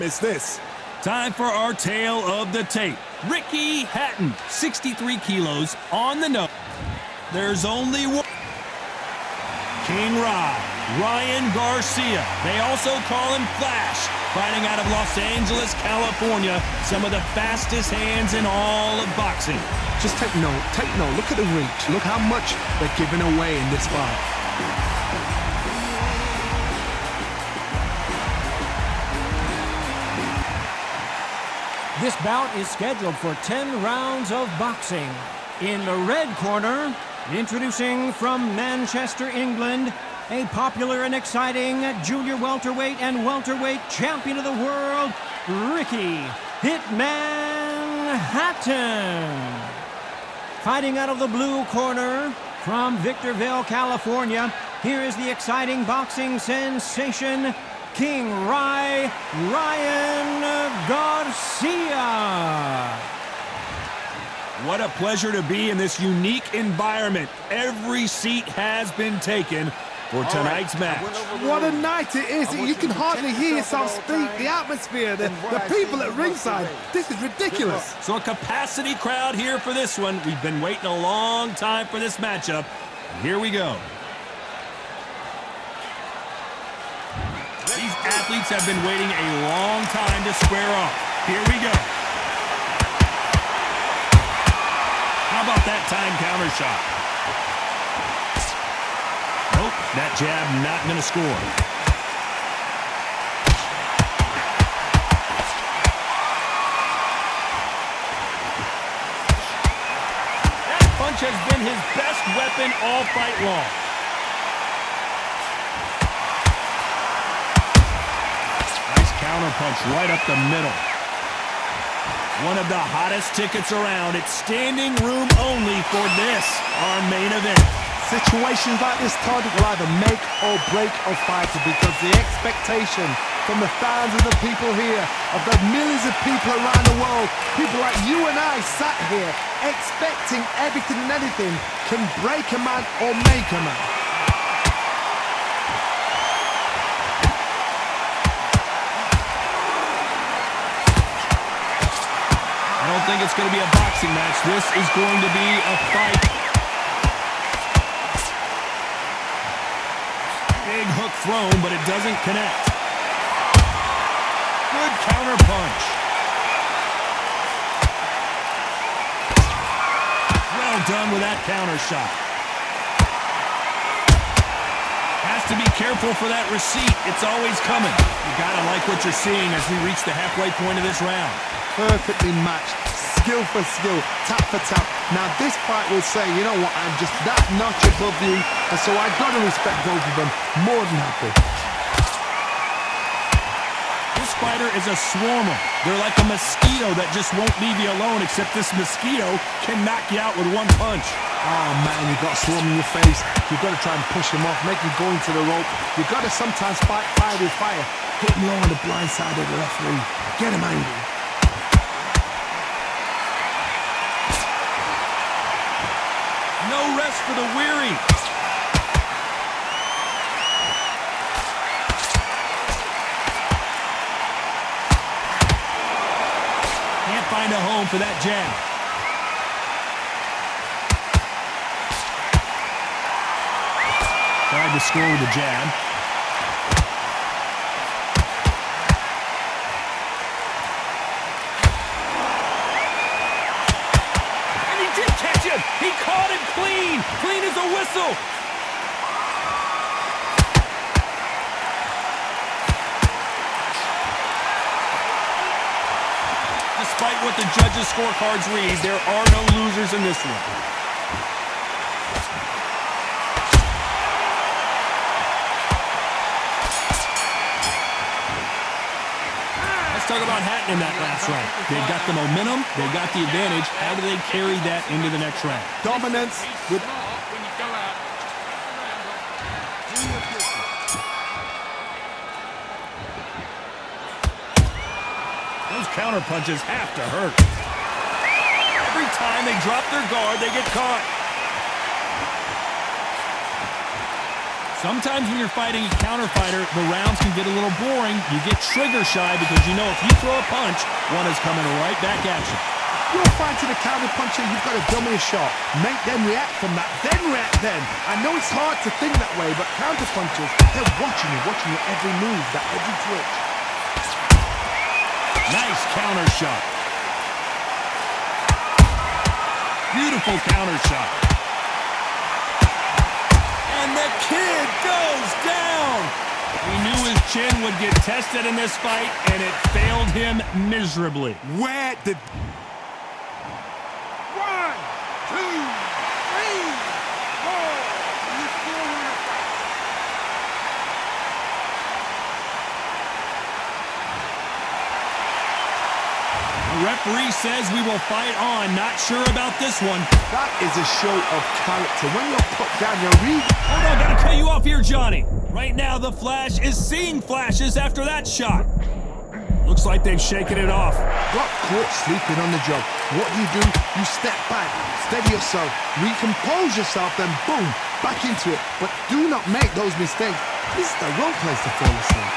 Is this. Time for our tale of the tape. Ricky Hatton, 63 kilos on the nose. There's only one. King Ryan Garcia. They also call him Flash. Fighting out of Los Angeles, California. Some of the fastest hands in all of boxing. Just take note. Look at the reach. Look how much they're giving away in this fight. This bout is scheduled for 10 rounds of boxing. In the red corner, introducing from Manchester, England, a popular and exciting junior welterweight and welterweight champion of the world, Ricky Hitman Hatton. Fighting out of the blue corner, from Victorville, California, here is the exciting boxing sensation, King Ryan Garcia. What a pleasure to be in this unique environment. Every seat has been taken for tonight's match. What a night it is. You can hardly hear yourself speak. The atmosphere, the people at ringside. This is ridiculous. So a capacity crowd here for this one. We've been waiting a long time for this matchup. And here we go. These athletes have been waiting a long time to square off. Here we go. How about that time counter shot? Nope, that jab not going to score. That punch has been his best weapon all fight long. Counter punch right up the middle. One of the hottest tickets around. It's standing room only for this, our main event. Situations like this, Todd, will either make or break a fighter because the expectation from the fans and the people here, of the millions of people around the world, people like you and I sat here expecting everything and anything, can break a man or make a man. I don't think it's going to be a boxing match. This is going to be a fight. Big hook thrown, but it doesn't connect. Good counter punch. Well done with that counter shot. Has to be careful for that receipt. It's always coming. You got to like what you're seeing as we reach the halfway point of this round. Perfectly matched, skill for skill, tap for tap. Now this fight will say, you know what, I'm just that notch above you, and so I've got to respect both of them more than happy. This fighter is a swarmer. They're like a mosquito that just won't leave you alone, except this mosquito can knock you out with one punch. Oh man, you've got a swarm in your face. You've got to try and push him off, make him go into the rope. You've got to sometimes fight fire with fire. Hit him low on the blind side of the referee. Get him angry. No rest for the weary. Can't find a home for that jab. Tried to score with a jab. He caught it clean as a whistle. Despite what the judges' scorecards read, there are no losers in this one. Talk about Hatton in that last round. They've got the momentum, they've got the advantage. How do they carry that into the next round? Dominance with... Those counter punches have to hurt. Every time they drop their guard, they get caught. Sometimes when you're fighting a counter fighter, the rounds can get a little boring. You get trigger shy because you know if you throw a punch, one is coming right back at you. You're fighting a counter puncher, you've got to dummy a shot. Make them react from that, then react then. I know it's hard to think that way, but counter punchers, they're watching your every move, that every twitch. Nice counter shot. Beautiful counter shot. And the kid goes down. He knew his chin would get tested in this fight, and it failed him miserably. Where did... 1, 2, 3, 4. You still want to fight? The referee says we will fight on. Not sure about this one. That is a show of character. When you're put down, you read... Hold on, gotta cut you off here, Johnny. Right now, the Flash is seeing flashes after that shot. Looks like they've shaken it off. Got caught sleeping on the job. What do? You step back, steady yourself, recompose yourself, then boom, back into it. But do not make those mistakes. This is the wrong place to fall asleep.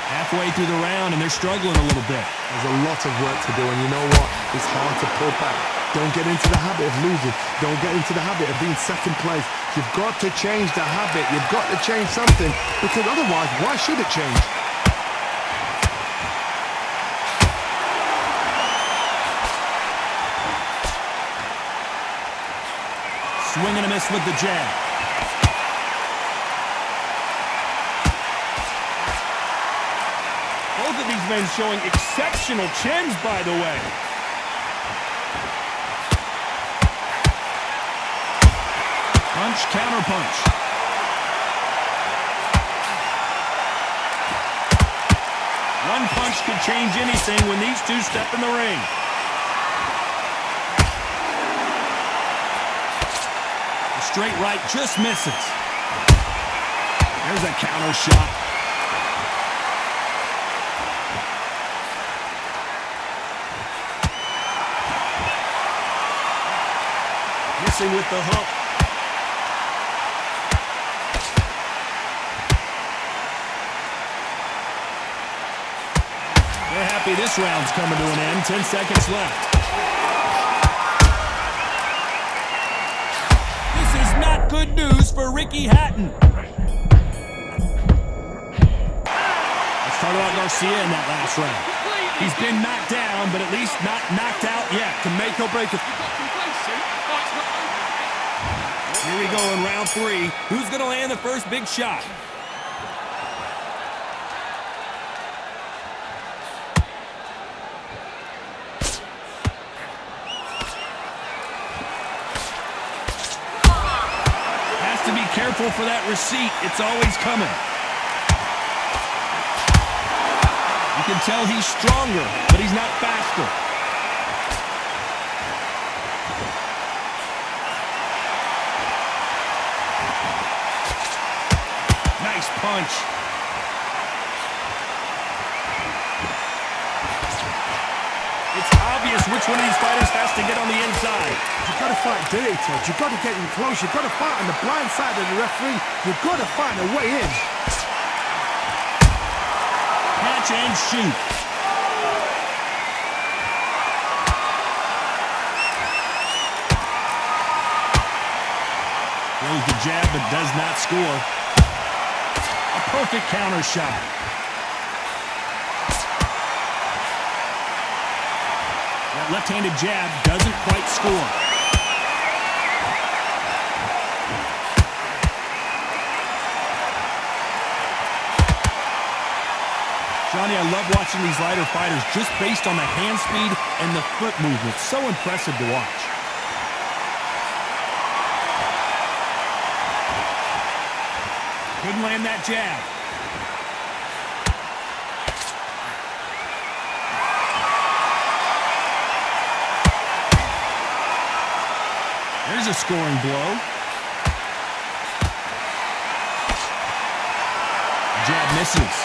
Halfway through the round, and they're struggling a little bit. There's a lot of work to do, and you know what? It's hard to pull back. Don't get into the habit of losing. Don't get into the habit of being second place. You've got to change the habit. You've got to change something, because otherwise, why should it change? Swing and a miss with the jab. Both of these men showing exceptional chins, by the way. Punch, counter punch. One punch could change anything when these two step in the ring. The straight right just misses. There's a counter shot. Missing with the hook. They're happy this round's coming to an end. 10 seconds left. This is not good news for Ricky Hatton. Let's talk about Garcia in that last round. He's been knocked down, but at least not knocked out yet. To make or break it. Here we go in round 3. Who's going to land the first big shot? Has to be careful for that receipt. It's always coming. You can tell he's stronger, but he's not faster. Nice punch. It's obvious which one of these fighters has to get on the inside. You've got to fight dirty, Ted. You've got to get in close. You've got to fight on the blind side of the referee. You've got to find a way in. Catch and shoot. Throws the jab but does not score. A perfect counter shot. That left-handed jab doesn't quite score. Johnny, I love watching these lighter fighters just based on the hand speed and the foot movement. So impressive to watch. Couldn't land that jab. There's a scoring blow. Jab misses.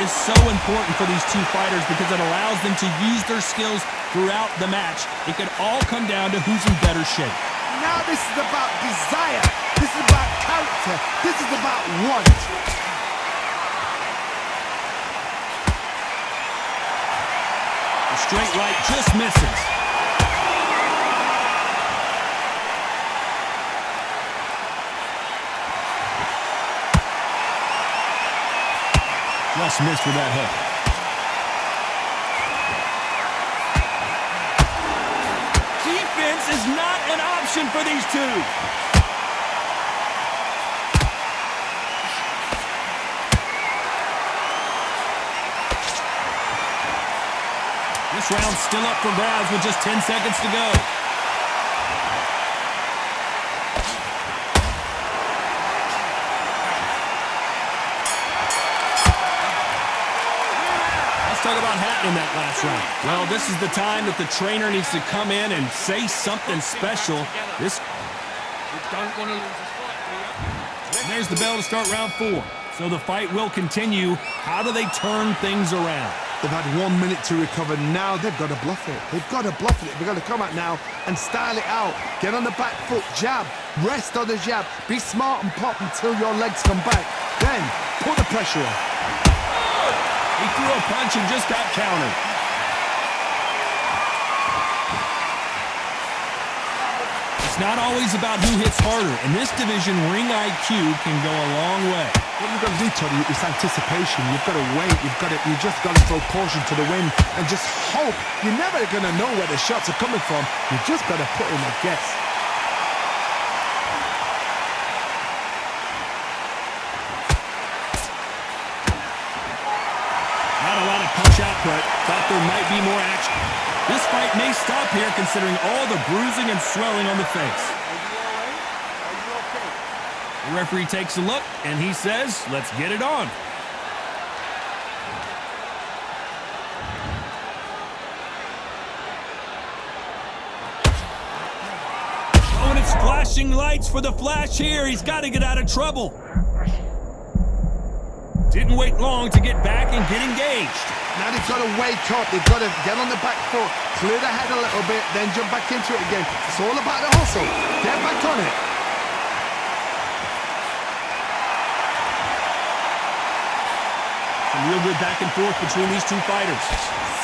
is so important for these two fighters because it allows them to use their skills throughout the match. It could all come down to who's in better shape. Now this is about desire. This is about character. This is about want. The straight right just misses. Just missed with that hook. Defense is not an option for these two. This round's still up for grabs with just 10 seconds to go. Talk about Hatton in that last round. Well, this is the time that the trainer needs to come in and say something special. There's the bell to start round 4. So the fight will continue. How do they turn things around? They've had 1 minute to recover. Now they've got to bluff it. They've got to bluff it. They've got to come out now and style it out. Get on the back foot, jab, rest on the jab. Be smart and pop until your legs come back. Then put the pressure on. He threw a punch and just got countered. It's not always about who hits harder. In this division, ring IQ can go a long way. What you've got to do, Toddy, is anticipation. You've got to wait. You just got to throw caution to the wind and just hope. You're never going to know where the shots are coming from. You just got to put in a guess. Output. Thought there might be more action. This fight may stop here considering all the bruising and swelling on the face. The referee takes a look and he says, let's get it on. Oh, and it's flashing lights for the flash here. He's got to get out of trouble. Didn't wait long to get back and get engaged. Now they've got to wake up. They've got to get on the back foot, clear the head a little bit, then jump back into it again. It's all about the hustle. Get back on it. Some real good back and forth between these two fighters.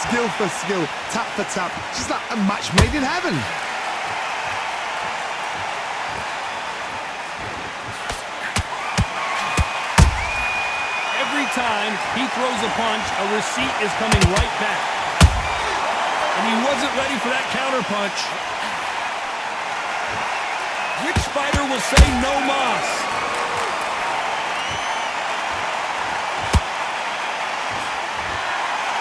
Skill for skill, tap for tap. Just like a match made in heaven. Time he throws a punch, a receipt is coming right back. And he wasn't ready for that counter punch. Which fighter will say no mas?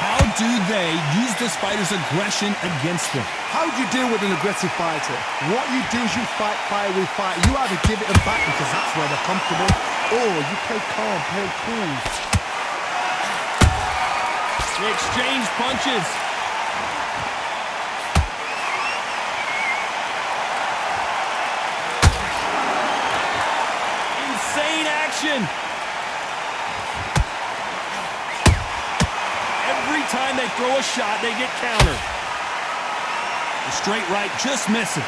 How do they use this fighter's aggression against them? How do you deal with an aggressive fighter? What you do is you fight fire with fire. You either give it them back because that's where they're comfortable, or you play calm, play cool. They exchange punches. Insane action. Every time they throw a shot, they get countered. The straight right just misses.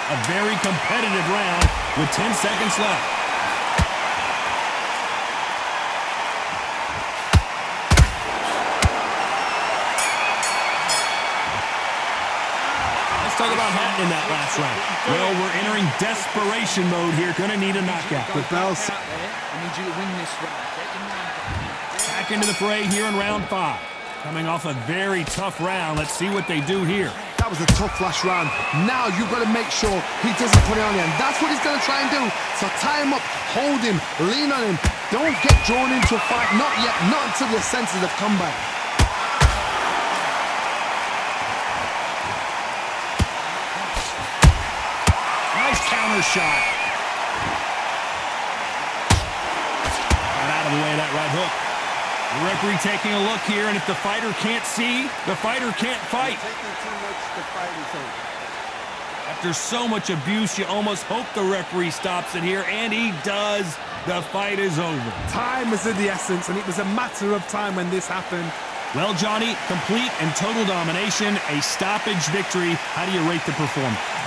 A very competitive round with 10 seconds left. Let's talk about Hatton in that last round. Well, we're entering desperation mode here. Gonna need a knockout. The bell's I need you to win this round. Back into the fray here in round 5. Coming off a very tough round. Let's see what they do here. That was a tough last round. Now you've got to make sure he doesn't put it on you. And that's what he's going to try and do. So tie him up, hold him, lean on him. Don't get drawn into a fight. Not yet. Not until your senses have come back. Nice counter shot. Got out of the way of that right hook. The referee taking a look here, and if the fighter can't see, the fighter can't fight. Taking too much to fight is over. After so much abuse, you almost hope the referee stops it here, and he does. The fight is over. Time is of the essence, and it was a matter of time when this happened. Well, Johnny, complete and total domination, a stoppage victory. How do you rate the performance?